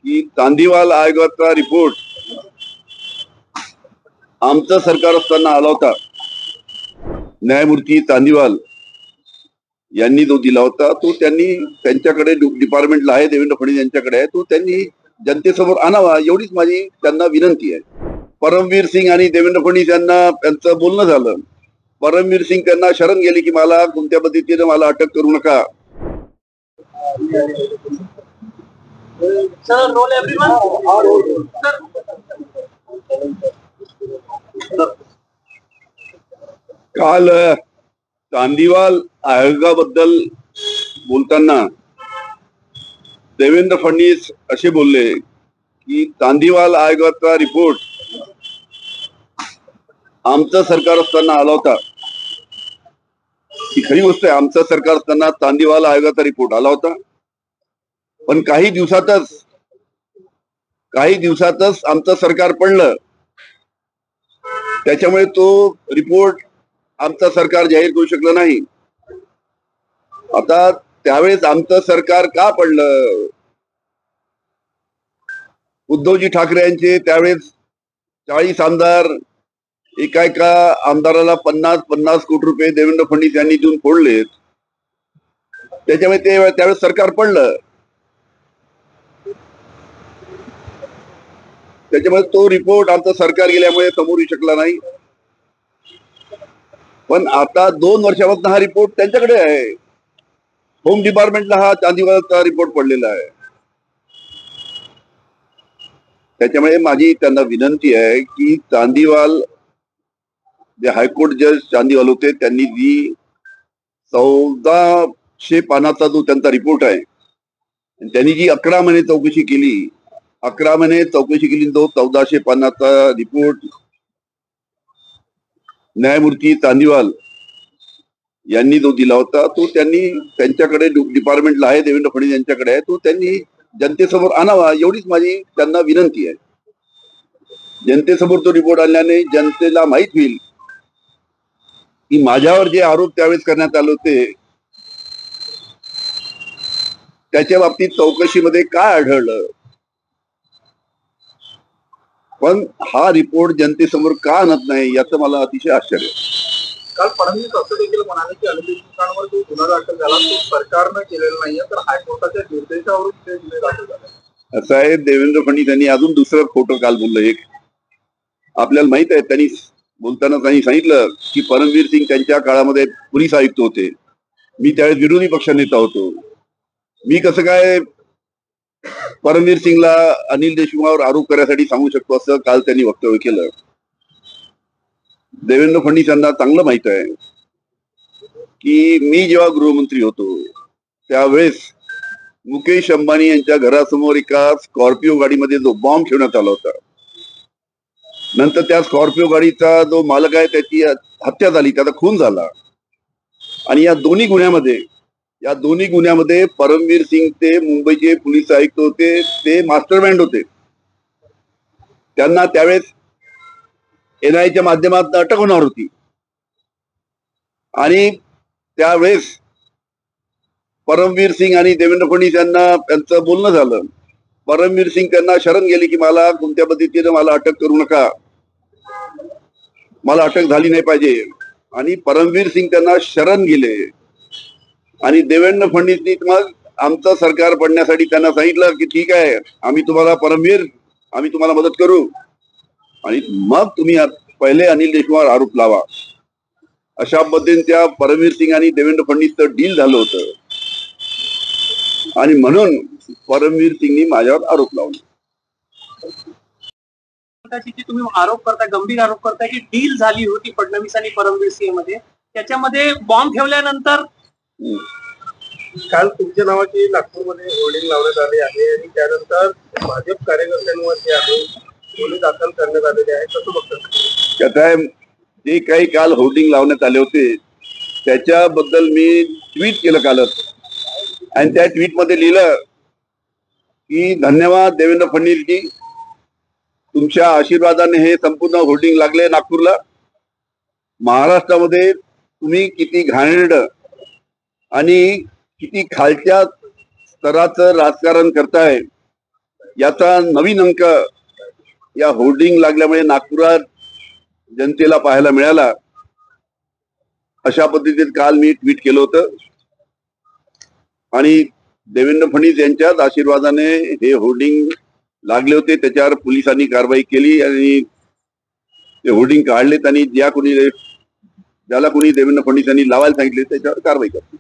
की चांदीवाल आयोगाचा रिपोर्ट आमचं सरकार असताना आला होता. न्यायमूर्ती चांदीवाल यांनी जो दिला होता तो त्यांनी त्यांच्याकडे डिपार्टमेंटला आहे, देवेंद्र फडणवीस यांच्याकडे आहे, तो त्यांनी जनतेसमोर आणावा एवढीच माझी त्यांना विनंती आहे. परमवीर सिंग आणि देवेंद्र फडणवीस यांना त्यांचं बोलणं झालं. परमवीर सिंग त्यांना शरण गेले की मला कोणत्या पद्धतीने मला अटक करू नका. काल चांदीवाल आयोगाबद्दल बोलताना देवेंद्र फडणवीस असे बोलले की चांदीवाल आयोगाचा रिपोर्ट आमचं सरकार असताना आला होता. ही खरी गोष्ट आहे. आमचं सरकार असताना चांदीवाल आयोगाचा रिपोर्ट आला होता, पण काही दिवसातच आमचं सरकार पडलं. त्याच्यामुळे तो रिपोर्ट आमचं सरकार जाहीर करू शकलं नाही. आता त्यावेळेस आमचं सरकार का पडलं? उद्धवजी ठाकरे यांचे त्यावेळेस 40 आमदार, एका आमदाराला 50 कोटी रुपये देवेंद्र फडणवीस यांनी देऊन फोडलेत. त्याच्यामुळे त्यावेळेस सरकार पडलं. त्याच्यामुळे तो रिपोर्ट आमचं सरकार गेल्यामुळे समोर येऊ शकला नाही. पण आता 2 वर्षापासून हा रिपोर्ट त्यांच्याकडे आहे. होम डिपार्टमेंटला हा चांदीवालचा रिपोर्ट पडलेला आहे. त्याच्यामुळे माझी त्यांना विनंती आहे की चांदीवाल जे हायकोर्ट जज चांदीवाल होते, त्यांनी जी 1400 पानाचा जो त्यांचा रिपोर्ट आहे, त्यांनी जी 11 महिने चौकशी केली, 11 महिने चौकशी केली, तो 1400 पानाचा रिपोर्ट न्यायमूर्ती चांदीवाल यांनी जो दिला होता तो त्यांनी त्यांच्याकडे डिपार्टमेंटला आहे, देवेंद्र फडणवीस यांच्याकडे आहे, तो त्यांनी जनतेसमोर आणावा एवढीच माझी त्यांना विनंती आहे. जनतेसमोर तो रिपोर्ट आणल्याने जनतेला माहित होईल की माझ्यावर जे आरोप त्यावेळेस करण्यात आले होते त्याच्या बाबतीत चौकशीमध्ये काय आढळलं. पण हा रिपोर्ट जनतेसमोर का आणत नाही याचं मला अतिशय आश्चर्य आहे. काल फडणवीस असं देखील म्हणाले की अनिल देशमुखांवर जो गुन्हा दाखल झाला तो सरकारनं केलेला नाहीये, तर हायकोर्टाच्या निर्देशावरून ते गुन्हे दाखल झाले. असं आहे, देवेंद्र फडणवीस यांनी अजून दुसरं खोटं काल बोललं. एक आपल्याला माहित आहे, त्यांनी बोलताना त्यांनी सांगितलं की परमवीर सिंग त्यांच्या काळामध्ये पोलीस आयुक्त होते, मी त्यावेळेस विरोधी पक्षनेता होतो, मी कसं काय परमवीर सिंगला अनिल देशमुखावर आरोप करण्यासाठी सांगू शकतो, असं काल त्यांनी वक्तव्य केलं. देवेंद्र फडणवीस यांना चांगलं माहित आहे की मी जेव्हा गृहमंत्री होतो त्यावेळेस मुकेश अंबानी यांच्या घरासमोर एका स्कॉर्पिओ गाडीमध्ये जो बॉम्ब ठेवण्यात आला होता, नंतर त्या स्कॉर्पिओ गाडीचा जो मालक आहे त्याची हत्या झाली, त्याचा खून झाला. आणि या दोन्ही गुन्ह्यामध्ये परमवीर सिंग ते मुंबईचे पोलीस आयुक्त होते, ते मास्टरमाइंड होते. त्यांना त्यावेळेस एनआयच्या माध्यमातून अटक होणार होती. आणि त्यावेळेस परमवीर सिंग आणि देवेंद्र फडणवीस यांना त्यांचं बोलणं झालं. परमवीर सिंग त्यांना शरण गेले की मला कोणत्या पद्धतीने मला अटक करू नका, मला अटक झाली नाही पाहिजे. आणि परमवीर सिंग त्यांना शरण गेले आणि देवेंद्र फडणवीसनी मग आमचं सरकार पडण्यासाठी त्यांना सांगितलं की ठीक आहे, आम्ही तुम्हाला मदत करू आणि मग तुम्ही पहिले अनिल देशमुखावर आरोप लावा. अशा पद्धतीने त्या परमवीर सिंग आणि देवेंद्र फडणवीसचं डील झालं होतं आणि म्हणून परमवीर सिंगनी माझ्यावर आरोप लावले. तुम्ही आरोप करताय, गंभीर आरोप करताय की डील झाली होती फडणवीस आणि परमवीर सिंग मध्ये, त्याच्यामध्ये बॉम्ब ठेवल्यानंतर काल तुमच्या नावाची नागपूरमध्ये होर्डिंग लावण्यात आली आहे आणि त्यानंतर भाजप कार्यकर्त्यांवर जे आहे गुन्हे दाखल करण्यात आलेले आहे, कसं बघतात? कसं आहे, जे काही काल होर्डिंग लावण्यात आले होते त्याच्याबद्दल मी ट्विट केलं कालच आणि त्या ट्विटमध्ये लिहिलं की धन्यवाद देवेंद्र फडणवीसजी, तुमच्या आशीर्वादाने हे संपूर्ण होर्डिंग लागले नागपूरला. महाराष्ट्रामध्ये तुम्ही किती घाणेरडं आणि किती खालच्या स्तराचं राजकारण करताय याचा नवीन अंक या होर्डिंग लागल्यामुळे नागपुरात जनतेला पाहायला मिळाला. अशा पद्धतीत काल मी ट्विट केलं होतं आणि देवेंद्र फडणवीस यांच्याच आशीर्वादाने हे होर्डिंग लागले होते. त्याच्यावर पोलिसांनी कारवाई केली आणि ते होर्डिंग काढलेत आणि ज्याला कोणी देवेंद्र फडणवीस यांनी लावायला सांगितले त्याच्यावर कारवाई करते.